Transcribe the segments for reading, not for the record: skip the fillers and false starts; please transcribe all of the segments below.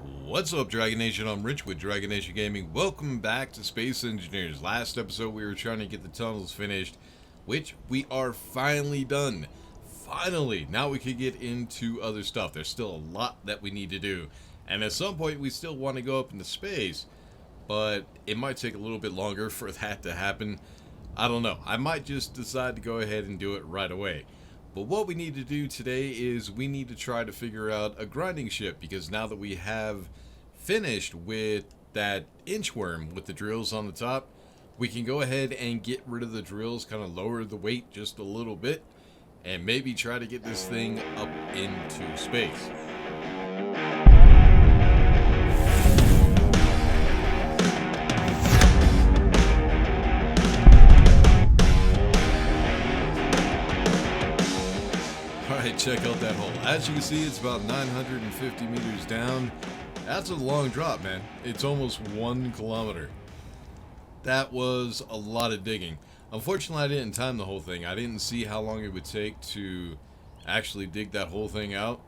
What's up, Dragon Nation? I'm Rich with Dragon Nation Gaming. Welcome back to Space Engineers. Last episode we were trying to get the tunnels finished, which we are finally done. Finally! Now we can get into other stuff. There's still a lot that we need to do. And at some point we still want to go up into space, but it might take a little bit longer for that to happen. I don't know. I might just decide to go ahead and do it right away. But what we need to do today is we need to try to figure out a grinding ship, because now that we have finished with that inchworm with the drills on the top, we can go ahead and get rid of the drills, kind of lower the weight just a little bit, and maybe try to get this thing up into space. Alright, check out that hole. As you can see, it's about 950 meters down. That's a long drop, man. It's almost 1 kilometer. That was a lot of digging. Unfortunately, I didn't time the whole thing. I didn't see how long it would take to actually dig that whole thing out.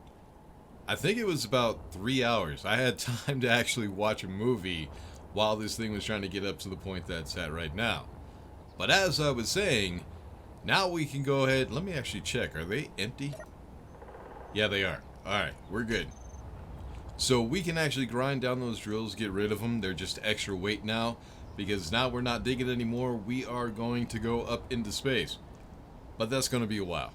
I think it was about 3 hours. I had time to actually watch a movie while this thing was trying to get up to the point that it's at right now. But as I was saying, now we can go ahead. Let me actually check. Are they empty? Yeah, they are. Alright, we're good. So we can actually grind down those drills, get rid of them. They're just extra weight now, because now we're not digging anymore. We are going to go up into space. But that's going to be a while.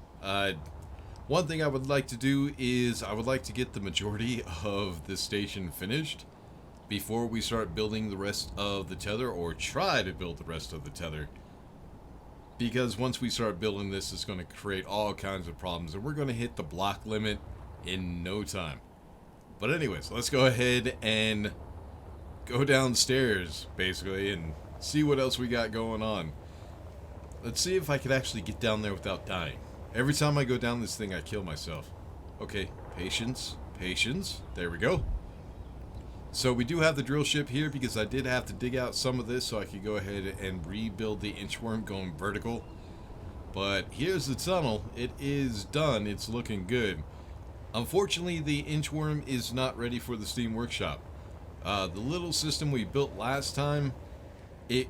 One thing I would like to do is I would like to get the majority of this station finished before we start building the rest of the tether, or try to build the rest of the tether. Because once we start building this, it's going to create all kinds of problems, and we're going to hit the block limit in no time. But anyways, let's go ahead and go downstairs, basically, and see what else we got going on. Let's see if I could actually get down there without dying. Every time I go down this thing, I kill myself. Okay, patience, patience. There we go. So we do have the drill ship here, because I did have to dig out some of this so I could go ahead and rebuild the inchworm going vertical. But here's the tunnel. It is done. It's looking good. Unfortunately, the inchworm is not ready for the steam workshop. The little system we built last time, it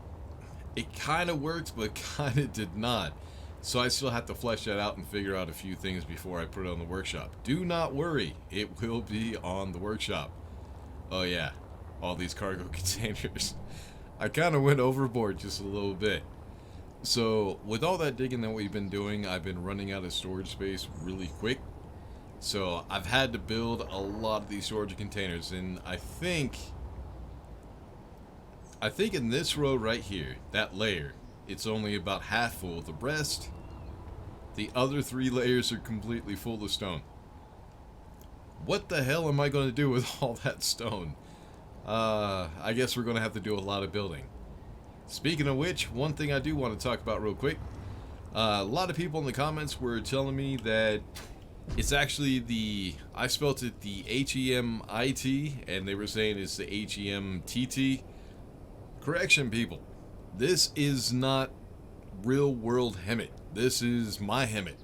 kind of worked, but kind of did not. So I still have to flesh that out and figure out a few things before I put it on the workshop. Do not worry. It will be on the workshop. Oh yeah, all these cargo containers. I kind of went overboard just a little bit. So with all that digging that we've been doing, I've been running out of storage space really quick. So I've had to build a lot of these storage containers, and I think in this row right here, that layer, it's only about half full. The rest, the other 3 layers are completely full of stone. What the hell am I going to do with all that stone? I guess we're going to have to do a lot of building. Speaking of which, one thing I do want to talk about real quick. A lot of people in the comments were telling me that it's actually I spelt it the H-E-M-I-T, and they were saying it's the H-E-M-T-T. Correction, people. This is not real world Hemet. This is my Hemet.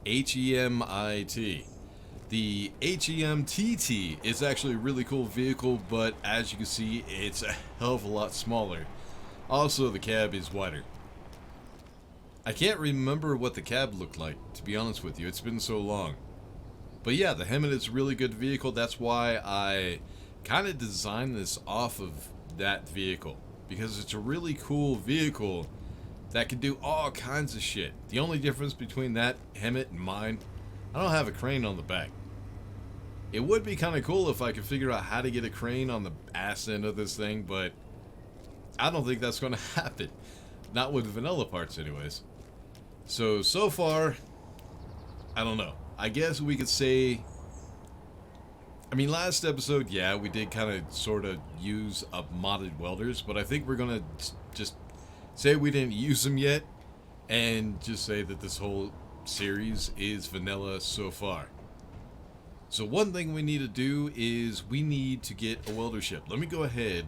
H-E-M-I-T. The HEMTT is actually a really cool vehicle, but as you can see, it's a hell of a lot smaller. Also, the cab is wider. I can't remember what the cab looked like, to be honest with you. It's been so long. But yeah, the Hemet is a really good vehicle. That's why I kind of designed this off of that vehicle, because it's a really cool vehicle that can do all kinds of shit. The only difference between that Hemet and mine, I don't have a crane on the back. It would be kind of cool if I could figure out how to get a crane on the ass end of this thing, but I don't think that's going to happen. Not with vanilla parts anyways. So far, I don't know. I guess we could say, I mean, last episode, yeah, we did kind of sort of use modded welders, but I think we're going to just say we didn't use them yet, and just say that this whole series is vanilla so far. So one thing we need to do is we need to get a welder ship. Let me go ahead.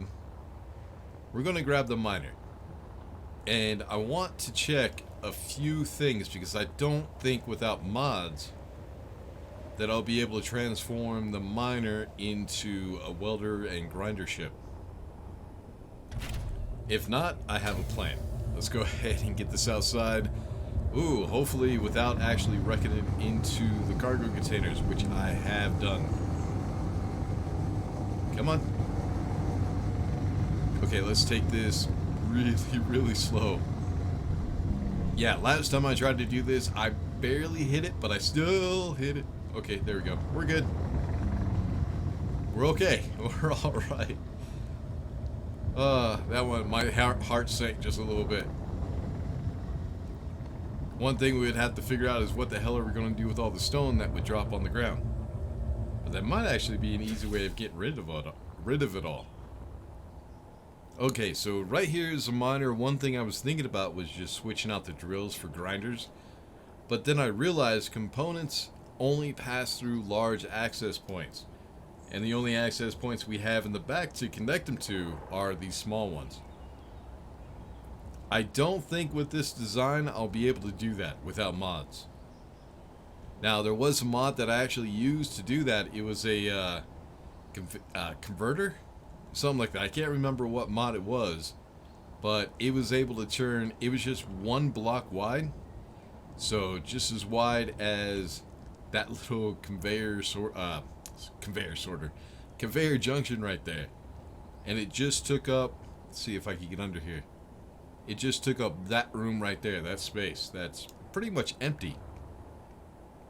We're going to grab the miner. And I want to check a few things, because I don't think without mods that I'll be able to transform the miner into a welder and grinder ship. If not, I have a plan. Let's go ahead and get this outside. Ooh, hopefully without actually wrecking it into the cargo containers, which I have done. Come on. Okay, let's take this really, really slow. Yeah, last time I tried to do this, I barely hit it, but I still hit it. Okay, there we go. We're good. We're okay. We're alright. That one, my heart sank just a little bit. One thing we'd have to figure out is what the hell are we going to do with all the stone that would drop on the ground. But that might actually be an easy way of getting rid of it all. Okay, so right here is a miner. One thing I was thinking about was just switching out the drills for grinders. But then I realized components only pass through large access points. And the only access points we have in the back to connect them to are these small ones. I don't think with this design I'll be able to do that without mods. Now, there was a mod that I actually used to do that. It was a converter? Something like that. I can't remember what mod it was. But it was able to turn... It was just one block wide. So, just as wide as that little conveyor junction right there. And it just took up... Let's see if I can get under here. It just took up that room right there, that space. That's pretty much empty.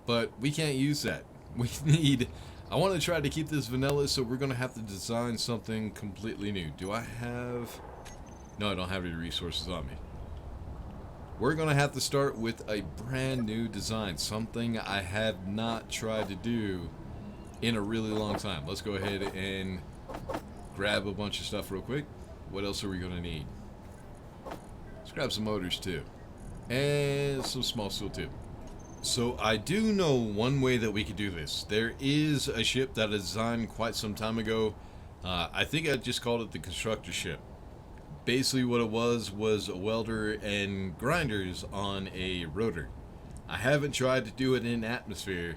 But we can't use that. We need... I want to try to keep this vanilla, so we're going to have to design something completely new. Do I have... No, I don't have any resources on me. We're going to have to start with a brand new design. Something I have not tried to do in a really long time. Let's go ahead and grab a bunch of stuff real quick. What else are we going to need? Let's grab some motors too. And some small steel too. So I do know one way that we could do this. There is a ship that I designed quite some time ago. I think I just called it the Constructor Ship. Basically what it was a welder and grinders on a rotor. I haven't tried to do it in atmosphere.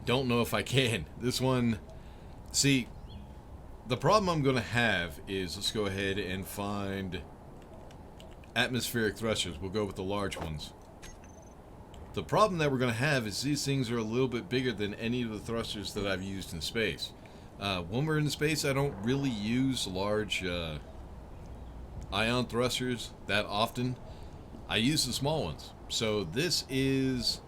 Don't know if I can. This one... See, the problem I'm going to have is... Let's go ahead and find... atmospheric thrusters. We'll go with the large ones. The problem that we're going to have is these things are a little bit bigger than any of the thrusters that I've used in space. When we're in space, I don't really use large ion thrusters that often. I use the small ones. So this is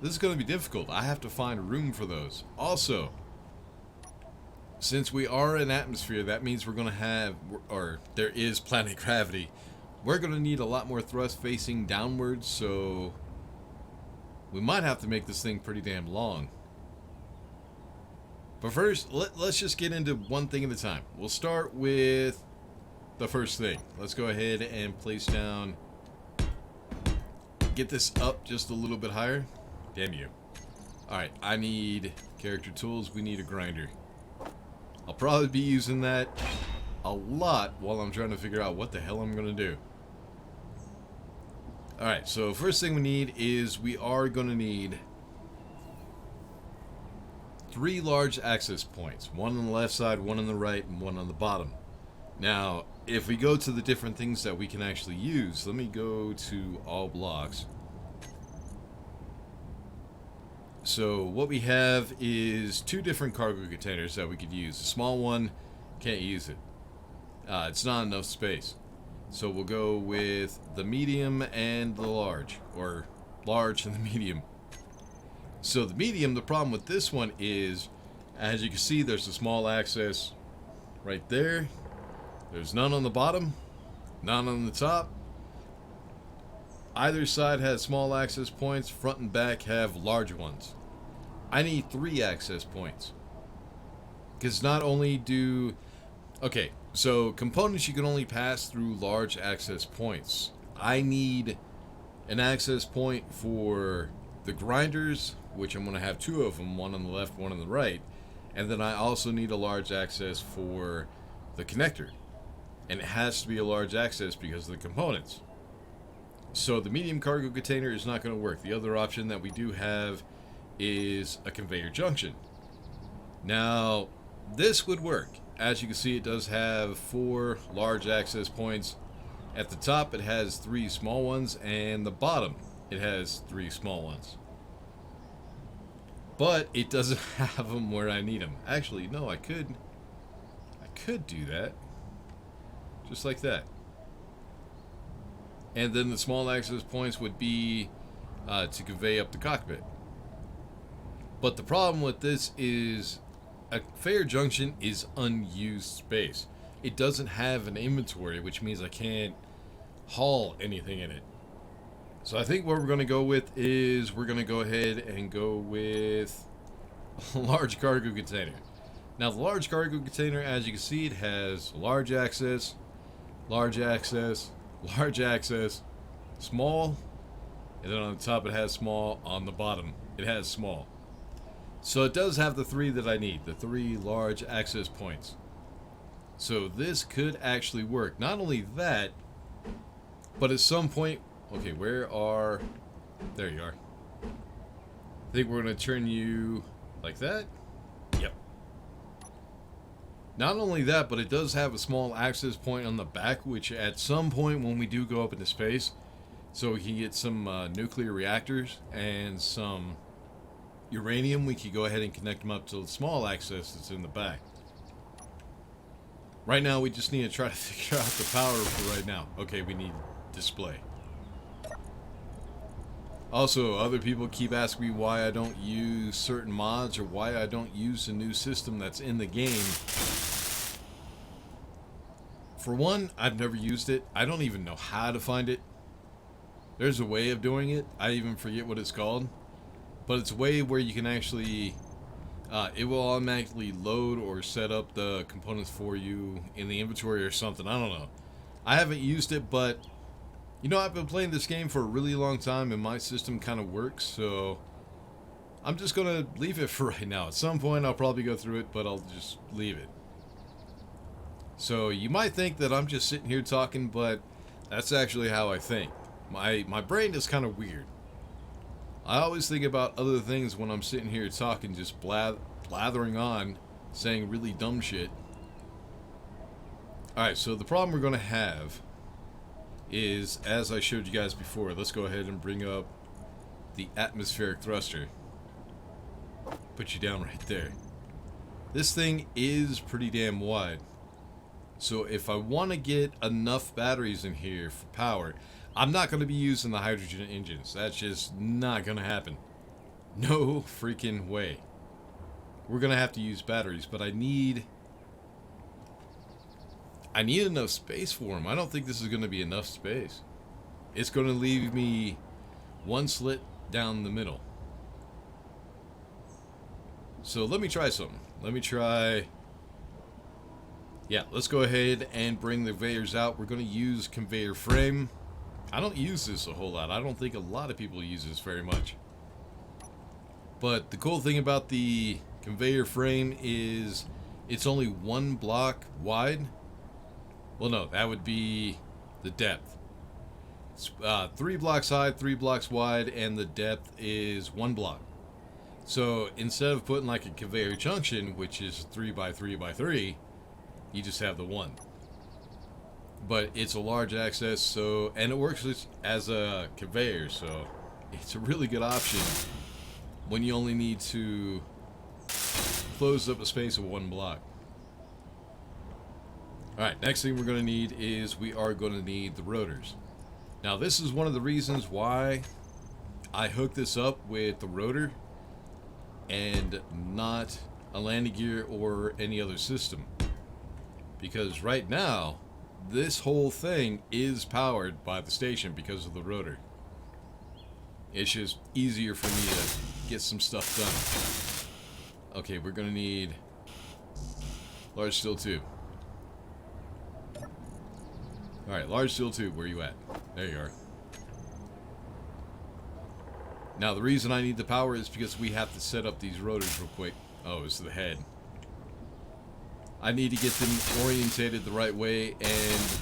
going to be difficult. I have to find room for those. Also, since we are in atmosphere, that means we're going to have, or there is planet gravity. We're going to need a lot more thrust facing downwards, so we might have to make this thing pretty damn long. But first, let's just get into one thing at a time. We'll start with the first thing. Let's go ahead and place down, get this up just a little bit higher. Damn you. Alright, I need character tools. We need a grinder. I'll probably be using that a lot while I'm trying to figure out what the hell I'm going to do. Alright, so first thing we need is we are going to need 3 large access points. One on the left side, one on the right, and one on the bottom. Now, if we go to the different things that we can actually use, let me go to all blocks. So what we have is 2 different cargo containers that we could use. The small one, can't use it. It's not enough space. So we'll go with the medium and the large, or large and the medium. So the medium, the problem with this one is, as you can see, there's a small access right there. There's none on the bottom, none on the top. Either side has small access points, front and back have large ones. I need 3 access points. Because not only do... Okay, so components you can only pass through large access points. I need an access point for the grinders, which I'm going to have 2 of them, one on the left, one on the right. And then I also need a large access for the connector. And it has to be a large access because of the components. So the medium cargo container is not going to work. The other option that we do have is a conveyor junction. Now, this would work. As you can see, it does have 4 large access points. At the top, it has 3 small ones, and the bottom, it has 3 small ones. But it doesn't have them where I need them. Actually, no, I could do that. Just like that. And then the small access points would be to convey up the cockpit. But the problem with this is a conveyor junction is unused space. It doesn't have an inventory, which means I can't haul anything in it. So I think what we're going to go with is we're going to go ahead and go with a large cargo container. Now the large cargo container, as you can see, it has large access, large access, large access, small, and then on the top it has small, on the bottom it has small. So it does have the 3 that I need, the 3 large access points. So this could actually work. Not only that, but at some point, okay, where are, there you are. I think we're going to turn you like that. Yep. Not only that, but it does have a small access point on the back, which at some point when we do go up into space, so we can get some nuclear reactors and some uranium, we can go ahead and connect them up to the small access that's in the back. Right now, we just need to try to figure out the power for right now. Okay, we need display. Also, other people keep asking me why I don't use certain mods or why I don't use the new system that's in the game. For one, I've never used it. I don't even know how to find it. There's a way of doing it. I even forget what it's called. But it's a way where you can actually, it will automatically load or set up the components for you in the inventory or something. I don't know. I haven't used it, but, you know, I've been playing this game for a really long time and my system kind of works, so I'm just going to leave it for right now. At some point I'll probably go through it, but I'll just leave it. So you might think that I'm just sitting here talking, but that's actually how I think. My brain is kind of weird. I always think about other things when I'm sitting here talking, just blathering on, saying really dumb shit. Alright, so the problem we're going to have is, as I showed you guys before, let's go ahead and bring up the atmospheric thruster. Put you down right there. This thing is pretty damn wide. So if I want to get enough batteries in here for power, I'm not going to be using the hydrogen engines. That's just not going to happen. No freaking way. We're going to have to use batteries, but I need enough space for them. I don't think this is going to be enough space. It's going to leave me one slit down the middle. So let me try something. Yeah, let's go ahead and bring the conveyors out. We're going to use Conveyor Frame. I don't use this a whole lot. I don't think a lot of people use this very much. But the cool thing about the Conveyor Frame is it's only 1 block wide. Well, no, that would be the depth. It's 3 blocks high, 3 blocks wide, and the depth is 1 block. So instead of putting like a conveyor junction, which is 3 by 3 by 3, you just have the 1. But it's a large access, so, and it works as a conveyor, so it's a really good option when you only need to close up a space of 1 block. Alright, next thing we're going to need is we are going to need the rotors. Now this is one of the reasons why I hooked this up with the rotor and not a landing gear or any other system. Because right now, this whole thing is powered by the station because of the rotor. It's just easier for me to get some stuff done. Okay, we're going to need large steel tube. Alright, large steel tube, where you at? There you are. Now, the reason I need the power is because we have to set up these rotors real quick. Oh, it's the head. I need to get them orientated the right way, and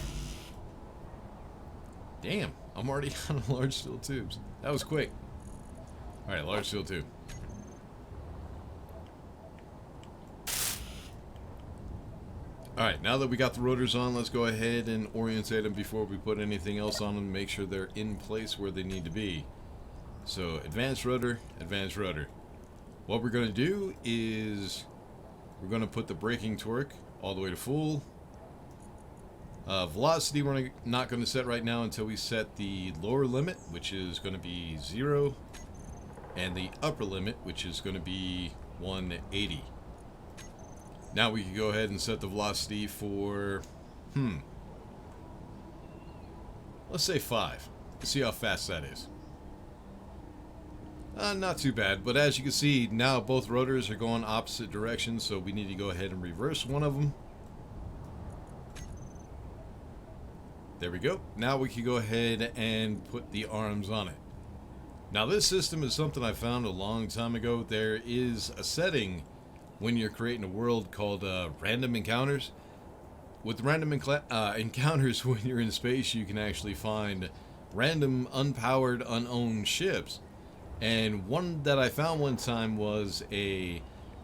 damn, I'm already on large steel tubes. That was quick. Alright, large steel tube. Alright, now that we got the rotors on, let's go ahead and orientate them before we put anything else on them. Make sure they're in place where they need to be. So, advanced rotor, advanced rotor. What we're going to do is we're going to put the braking torque all the way to full. Velocity we're not going to set right now until we set the lower limit, which is going to be 0, and the upper limit, which is going to be 180. Now we can go ahead and set the velocity for, let's say 5. Let's see how fast that is. Not too bad, but as you can see, now both rotors are going opposite directions, so we need to go ahead and reverse one of them. There we go. Now we can go ahead and put the arms on it. Now this system is something I found a long time ago. There is a setting when you're creating a world called random encounters. With random encounters, when you're in space, you can actually find random unpowered, unowned ships. And one that I found one time was a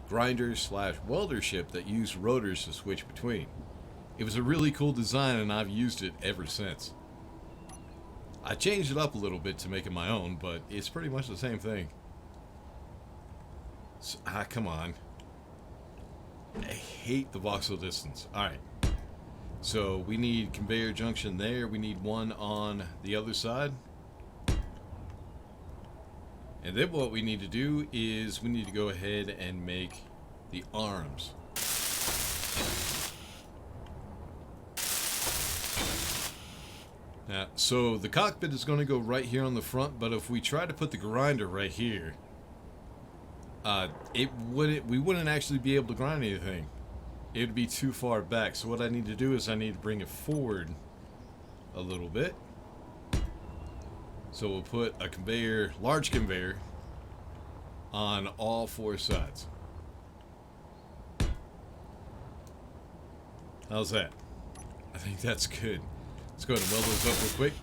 grinder/welder ship that used rotors to switch between. It was a really cool design, and I've used it ever since. I changed it up a little bit to make it my own, but it's pretty much the same thing. So, come on. I hate the voxel distance. Alright. So we need conveyor junction there. We need one on the other side. And then what we need to do is we need to go ahead and make the arms. Now, so the cockpit is going to go right here on the front, but if we try to put the grinder right here, we wouldn't actually be able to grind anything. It would be too far back. So what I need to do is I need to bring it forward a little bit. So we'll put a conveyor, large conveyor, on all 4 sides. How's that? I think that's good. Let's go ahead and weld those up real quick.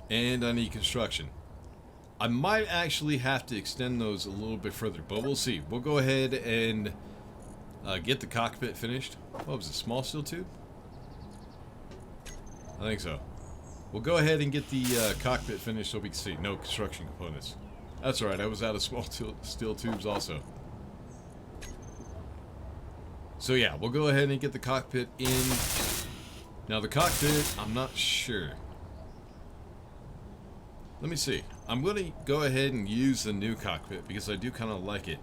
And I need construction. I might actually have to extend those a little bit further, but we'll see. We'll go ahead and get the cockpit finished. What was it, small steel tube? I think so. We'll go ahead and get the cockpit finished so we can see. No construction components. That's alright, I was out of small steel tubes also. So yeah, we'll go ahead and get the cockpit in. Now the cockpit, I'm not sure. Let me see. I'm going to go ahead and use the new cockpit because I do kind of like it.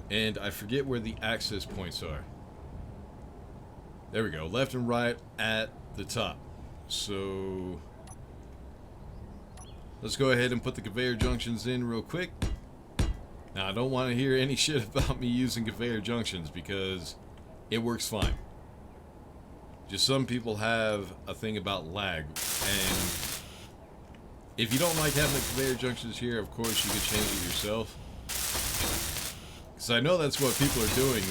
And I forget where the access points are. There we go. Left and right at the top. So let's go ahead and put the conveyor junctions in real quick. Now I don't want to hear any shit about me using conveyor junctions because it works fine. Just some people have a thing about lag, and if you don't like having the conveyor junctions here, of course you can change it yourself. Because I know that's what people are doing.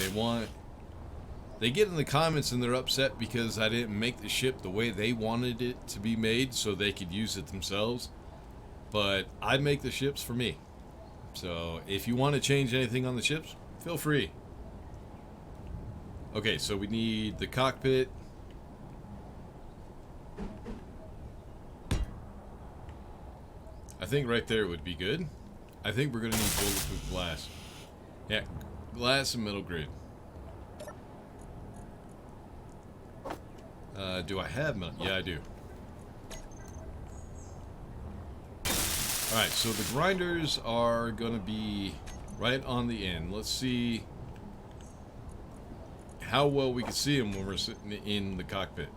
They get in the comments and they're upset because I didn't make the ship the way they wanted it to be made so they could use it themselves. But I make the ships for me. So if you want to change anything on the ships, feel free. Okay, so we need the cockpit. I think right there would be good. I think we're going to need bulletproof glass. Yeah, glass and metal grid. Do I have metal? Yeah, I do. Alright, so the grinders are going to be right on the end. Let's see how well we can see them when we're sitting in the cockpit.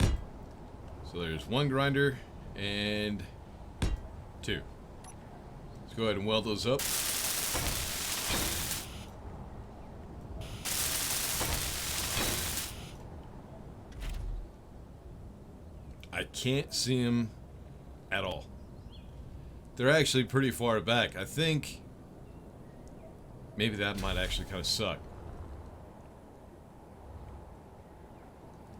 So there's one grinder and 2. Let's go ahead and weld those up. I can't see them at all. They're actually pretty far back. I think maybe that might actually kind of suck.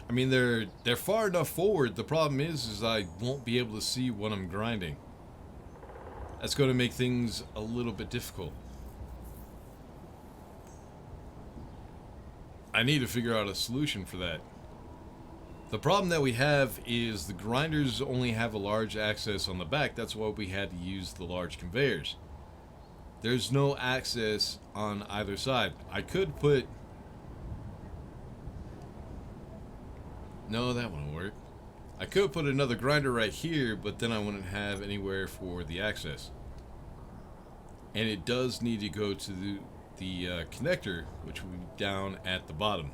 I mean, they're far enough forward. The problem is I won't be able to see what I'm grinding. That's going to make things a little bit difficult. I need to figure out a solution for that. The problem that we have is the grinders only have a large access on the back. That's why we had to use the large conveyors. There's no access on either side. I could put... No, that wouldn't work. I could put another grinder right here, but then I wouldn't have anywhere for the access. And it does need to go to the connector, which will be down at the bottom.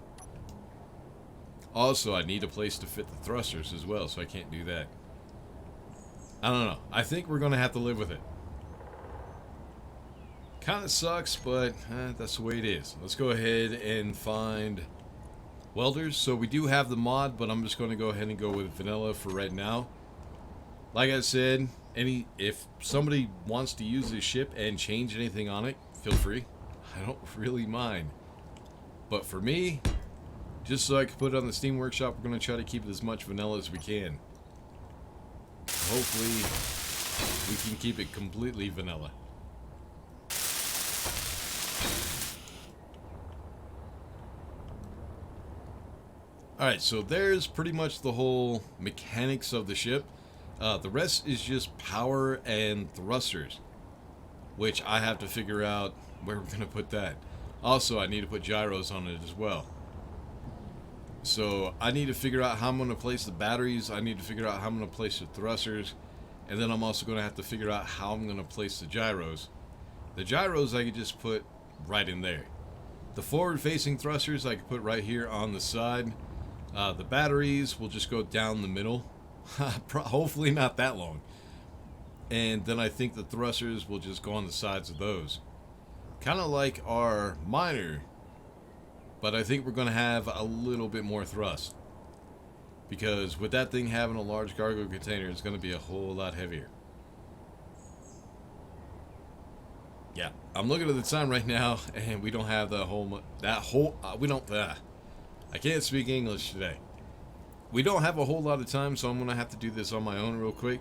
Also, I need a place to fit the thrusters as well, so I can't do that. I don't know. I think we're going to have to live with it. Kind of sucks, but that's the way it is. Let's go ahead and find welders. So we do have the mod, but I'm just going to go ahead and go with vanilla for right now. Like I said, if somebody wants to use this ship and change anything on it, feel free. I don't really mind. But for me, just so I can put it on the Steam Workshop, we're going to try to keep it as much vanilla as we can. Hopefully, we can keep it completely vanilla. Alright, so there's pretty much the whole mechanics of the ship. The rest is just power and thrusters, which I have to figure out where we're going to put that. Also, I need to put gyros on it as well. So I need to figure out how I'm going to place the batteries. I need to figure out how I'm going to place the thrusters. And then I'm also going to have to figure out how I'm going to place the gyros. The gyros I could just put right in there. The forward-facing thrusters I could put right here on the side. The batteries will just go down the middle. Hopefully not that long. And then I think the thrusters will just go on the sides of those. Kind of like our miner. But I think we're going to have a little bit more thrust. Because with that thing having a large cargo container, it's going to be a whole lot heavier. Yeah, I'm looking at the time right now, and we don't have I can't speak English today. We don't have a whole lot of time, so I'm going to have to do this on my own real quick.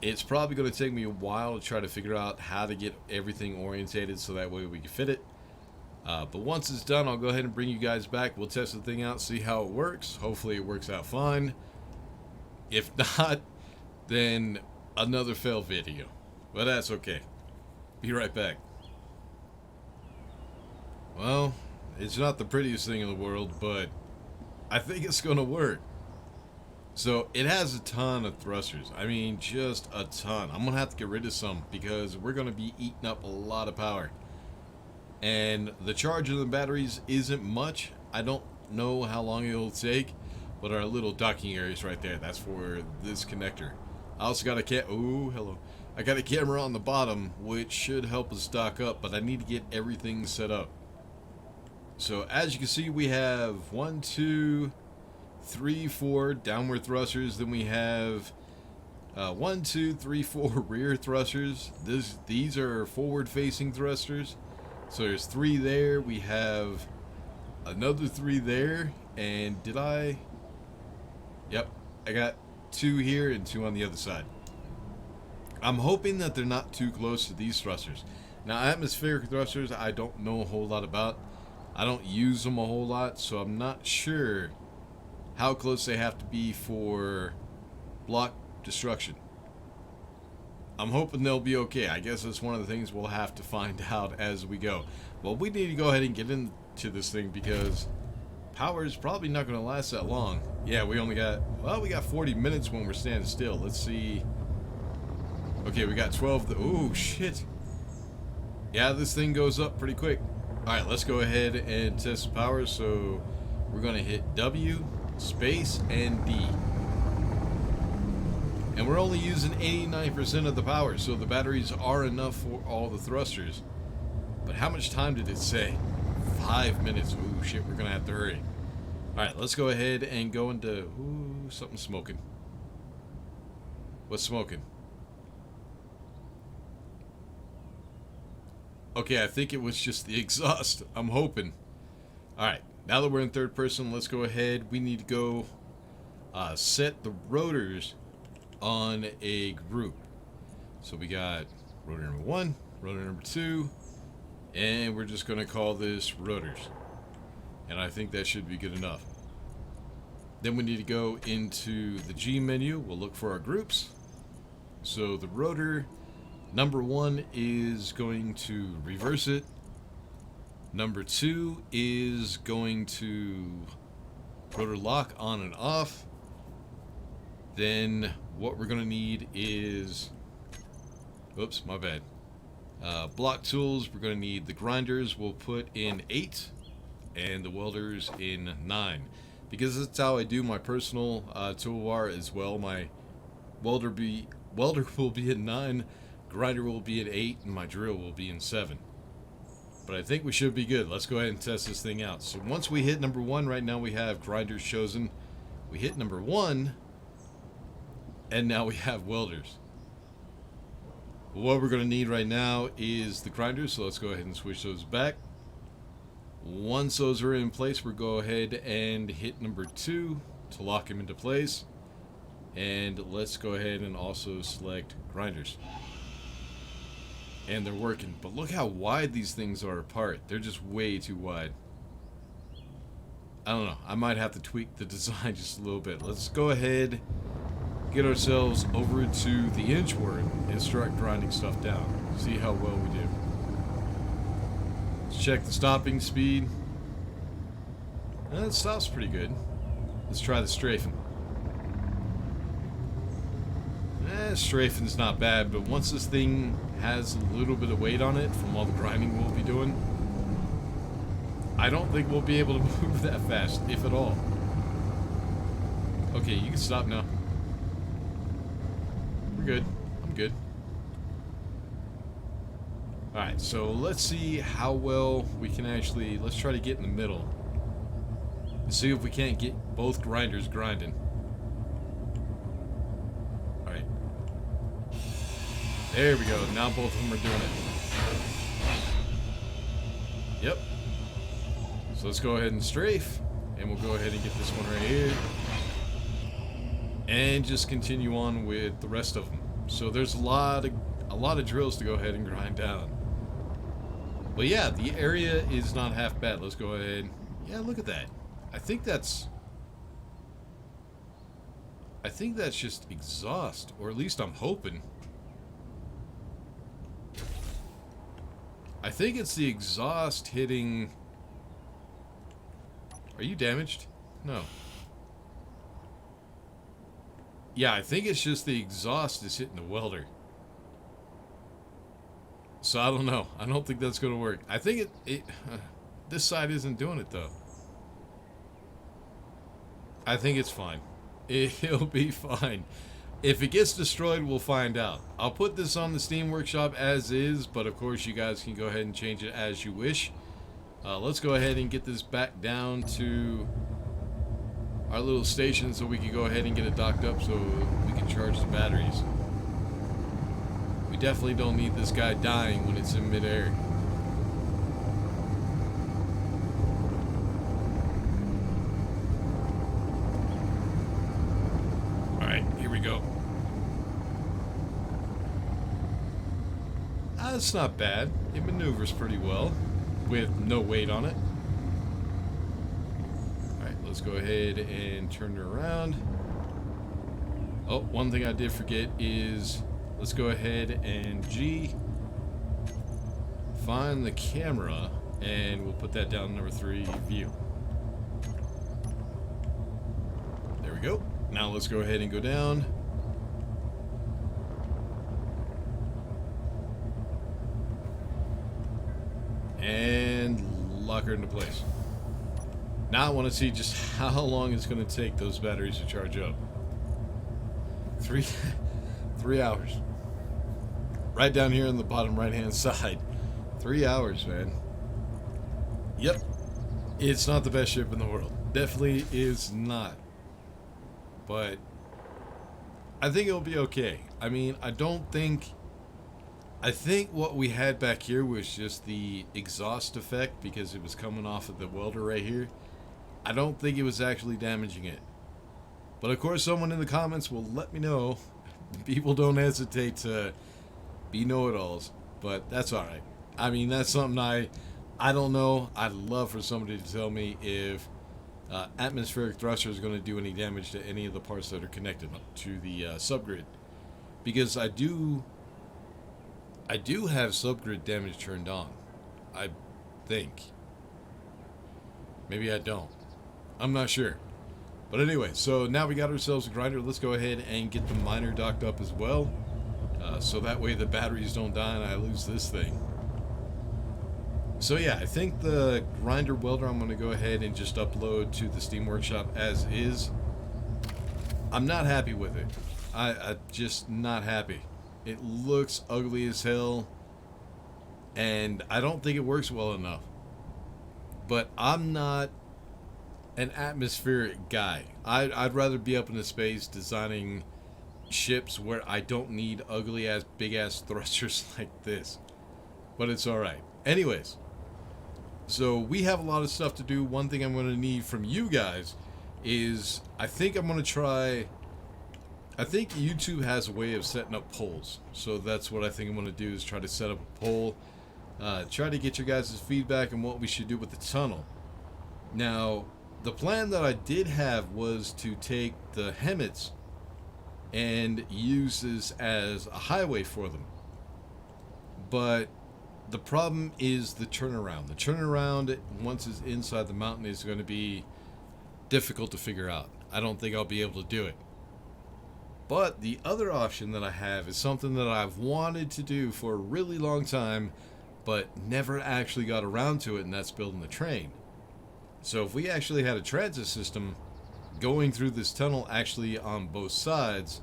It's probably going to take me a while to try to figure out how to get everything orientated so that way we can fit it. But once it's done, I'll go ahead and bring you guys back. We'll test the thing out, see how it works. Hopefully it works out fine. If not, then another fail video. But that's okay. Be right back. Well, it's not the prettiest thing in the world, but I think it's going to work. So it has a ton of thrusters. I mean, just a ton. I'm going to have to get rid of some because we're going to be eating up a lot of power. And the charge of the batteries isn't much. I don't know how long it'll take, but our little docking area is right there. That's for this connector. I also got I got a camera on the bottom, which should help us stock up, but I need to get everything set up. So as you can see, we have 1, 2, 3, 4 downward thrusters. Then we have 1, 2, 3, 4 rear thrusters. These are forward-facing thrusters. So there's 3 there. We have another 3 there. And Yep, I got 2 here and 2 on the other side. I'm hoping that they're not too close to these thrusters. Now, atmospheric thrusters, I don't know a whole lot about. I don't use them a whole lot, so I'm not sure how close they have to be for block destruction. I'm hoping they'll be okay. I guess that's one of the things we'll have to find out as we go. Well, we need to go ahead and get into this thing because power is probably not going to last that long. Yeah, we got 40 minutes when we're standing still. Let's see. Okay, we got 12. Oh, shit. Yeah, this thing goes up pretty quick. Alright, let's go ahead and test power. So we're going to hit W, space, and D. And we're only using 89% of the power, so the batteries are enough for all the thrusters. But how much time did it say? 5 minutes. Ooh, shit, we're going to have to hurry. Alright, let's go ahead and go into... Ooh, something's smoking. What's smoking? Okay, I think it was just the exhaust. I'm hoping. Alright, now that we're in third person, let's go ahead. We need to go set the rotors on a group. So we got rotor number 1, rotor number 2, and we're just going to call this Rotors. And I think that should be good enough. Then we need to go into the G menu. We'll look for our groups. So the rotor number 1 is going to reverse it. Number 2 is going to rotor lock on and off. Then what we're going to need is, oops, my bad. Block tools, we're going to need the grinders. We'll put in 8 and the welders in 9. Because that's how I do my personal toolbar as well. My welder will be in 9, grinder will be at 8, and my drill will be in 7. But I think we should be good. Let's go ahead and test this thing out. So once we hit number 1, right now we have grinders chosen. We hit number 1, and now we have welders. What we're going to need right now is the grinders, so let's go ahead and switch those back. Once those are in place, we'll go ahead and hit number 2 to lock them into place. And let's go ahead and also select grinders. And they're working, but look how wide these things are apart. They're just way too wide. I don't know, I might have to tweak the design just a little bit. Let's go ahead, get ourselves over to the inch word and start grinding stuff down. See how well we do. Let's check the stopping speed. It stops pretty good. Let's try the strafing. Strafing's not bad, but once this thing has a little bit of weight on it from all the grinding we'll be doing, I don't think we'll be able to move that fast, if at all. Okay, you can stop now. We're good. I'm good. Alright, so let's see how well we can actually... Let's try to get in the middle. And see if we can't get both grinders grinding. Alright. There we go. Now both of them are doing it. Yep. So let's go ahead and strafe. And we'll go ahead and get this one right here. And just continue on with the rest of them. So there's a lot of drills to go ahead and grind down. But yeah, the area is not half bad. Let's go ahead. Yeah, look at that. I think that's just exhaust, or at least I'm hoping. I think it's the exhaust hitting. Are you damaged? No. Yeah, I think it's just the exhaust is hitting the welder. So I don't know. I don't think that's going to work. I think this side isn't doing it though. I think it's fine. It'll be fine. If it gets destroyed, we'll find out. I'll put this on the Steam Workshop as is, but of course you guys can go ahead and change it as you wish. Let's go ahead and get this back down to our little station so we can go ahead and get it docked up so we can charge the batteries. We definitely don't need this guy dying when it's in midair. Alright, here we go. That's not bad. It maneuvers pretty well with no weight on it. Let's go ahead and turn it around. Oh, one thing I did forget is let's go ahead and G, find the camera, and we'll put that down number 3, view. There we go. Now let's go ahead and go down. And lock her into place. Now I want to see just how long it's going to take those batteries to charge up. 3 hours. Right down here on the bottom right hand side. 3 hours, man. Yep. It's not the best ship in the world. Definitely is not. But I think it'll be okay. I mean, I think what we had back here was just the exhaust effect because it was coming off of the welder right here. I don't think it was actually damaging it. But of course, someone in the comments will let me know. People don't hesitate to be know-it-alls, but that's all right. I mean, that's something I don't know. I'd love for somebody to tell me if atmospheric thruster is going to do any damage to any of the parts that are connected to the subgrid, because I do have subgrid damage turned on. I think. Maybe I don't. I'm not sure. But anyway, so now we got ourselves a grinder. Let's go ahead and get the miner docked up as well. So that way the batteries don't die and I lose this thing. So yeah, I think the grinder welder I'm going to go ahead and just upload to the Steam Workshop as is. I'm not happy with it. I'm just not happy. It looks ugly as hell. And I don't think it works well enough. But I'm not an atmospheric guy. I'd rather be up in the space designing ships where I don't need ugly ass big ass thrusters like this. But it's alright. Anyways, so we have a lot of stuff to do. One thing I'm going to need from you guys is I think YouTube has a way of setting up polls. So that's what I think I'm going to do, is try to set up a poll. Try to get your guys' feedback on what we should do with the tunnel. Now, the plan that I did have was to take the HEMTs and use this as a highway for them. But the problem is the turnaround. The turnaround, once it's inside the mountain, is going to be difficult to figure out. I don't think I'll be able to do it. But the other option that I have is something that I've wanted to do for a really long time, but never actually got around to it, and that's building the train. So if we actually had a transit system going through this tunnel actually on both sides,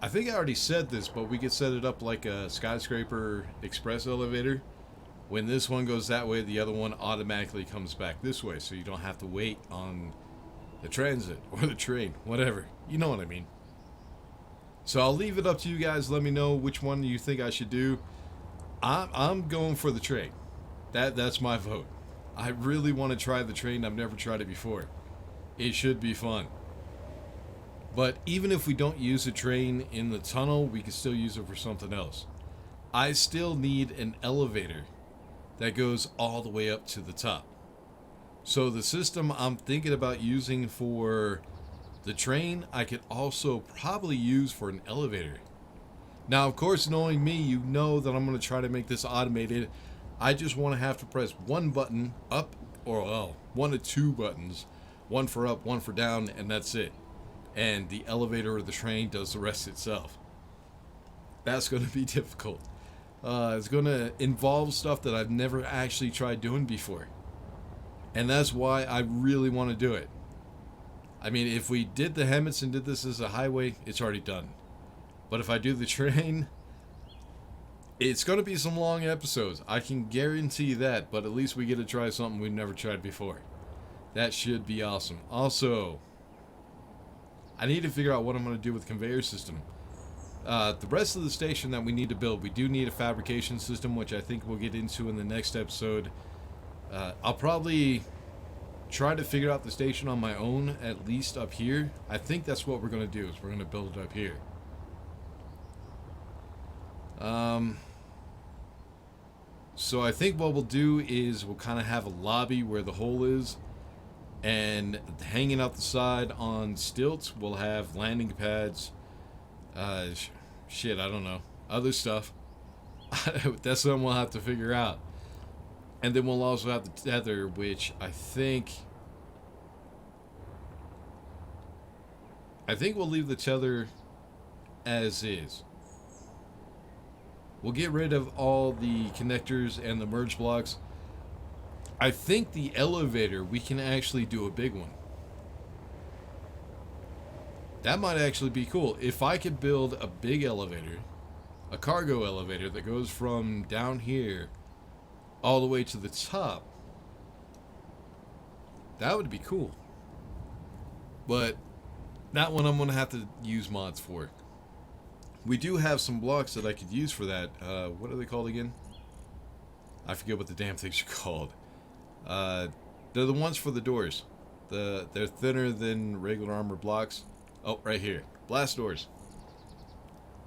I think I already said this, but we could set it up like a skyscraper express elevator. When this one goes that way, the other one automatically comes back this way, so you don't have to wait on the transit or the train, whatever. You know what I mean. So I'll leave it up to you guys. Let me know which one you think I should do. I'm going for the train. That's my vote. I really want to try the train. I've never tried it before. It should be fun. But even if we don't use a train in the tunnel, we can still use it for something else. I still need an elevator that goes all the way up to the top. So the system I'm thinking about using for the train, I could also probably use for an elevator. Now, of course, knowing me, you know that I'm going to try to make this automated. I just want to have to press one button up, or well, one of two buttons. One for up, one for down, and that's it. And the elevator or the train does the rest itself. That's going to be difficult. It's going to involve stuff that I've never actually tried doing before. And that's why I really want to do it. I mean, if we did the HEMTs and did this as a highway, it's already done. But if I do the train, it's going to be some long episodes. I can guarantee that, but at least we get to try something we've never tried before. That should be awesome. Also, I need to figure out what I'm going to do with the conveyor system. The rest of the station that we need to build, we do need a fabrication system, which I think we'll get into in the next episode. I'll probably try to figure out the station on my own, at least up here. I think that's what we're going to do, is we're going to build it up here. So I think what we'll do is we'll kind of have a lobby where the hole is, and hanging out the side on stilts we'll have landing pads, shit, I don't know, other stuff. That's something we'll have to figure out. And then we'll also have the tether, which I think we'll leave the tether as is. We'll get rid of all the connectors and the merge blocks. I think the elevator, we can actually do a big one. That might actually be cool. If I could build a big elevator, a cargo elevator that goes from down here all the way to the top, that would be cool. But that one I'm going to have to use mods for. We do have some blocks that I could use for that. What are they called again? I forget what the damn things are called. They're the ones for the doors. They're thinner than regular armor blocks. Oh, right here. Blast doors.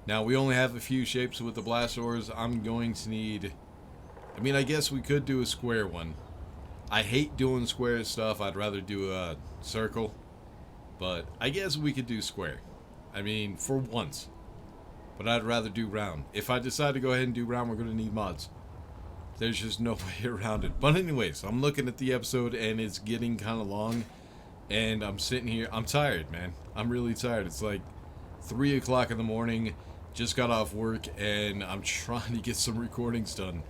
Now, we only have a few shapes with the blast doors. I'm going to need... I mean, I guess we could do a square one. I hate doing square stuff. I'd rather do a circle. But I guess we could do square. I mean, for once. But I'd rather do round. If I decide to go ahead and do round, we're going to need mods. There's just no way around it. But anyways, I'm looking at the episode and it's getting kind of long. And I'm sitting here. I'm tired, man. I'm really tired. It's like 3 o'clock in the morning. Just got off work and I'm trying to get some recordings done.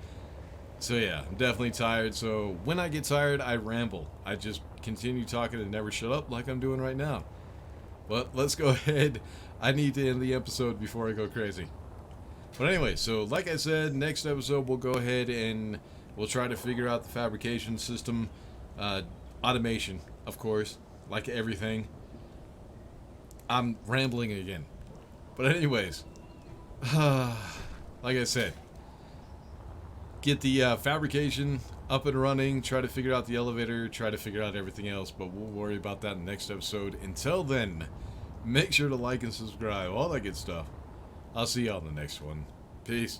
So yeah, I'm definitely tired. So when I get tired, I ramble. I just continue talking and never shut up like I'm doing right now. But let's go ahead. I need to end the episode before I go crazy. But anyway, so like I said, next episode we'll go ahead and we'll try to figure out the fabrication system. Automation, of course, like everything. I'm rambling again. But anyways, like I said, get the fabrication up and running, try to figure out the elevator, try to figure out everything else, but we'll worry about that in the next episode. Until then, make sure to like and subscribe, all that good stuff. I'll see y'all in the next one. Peace.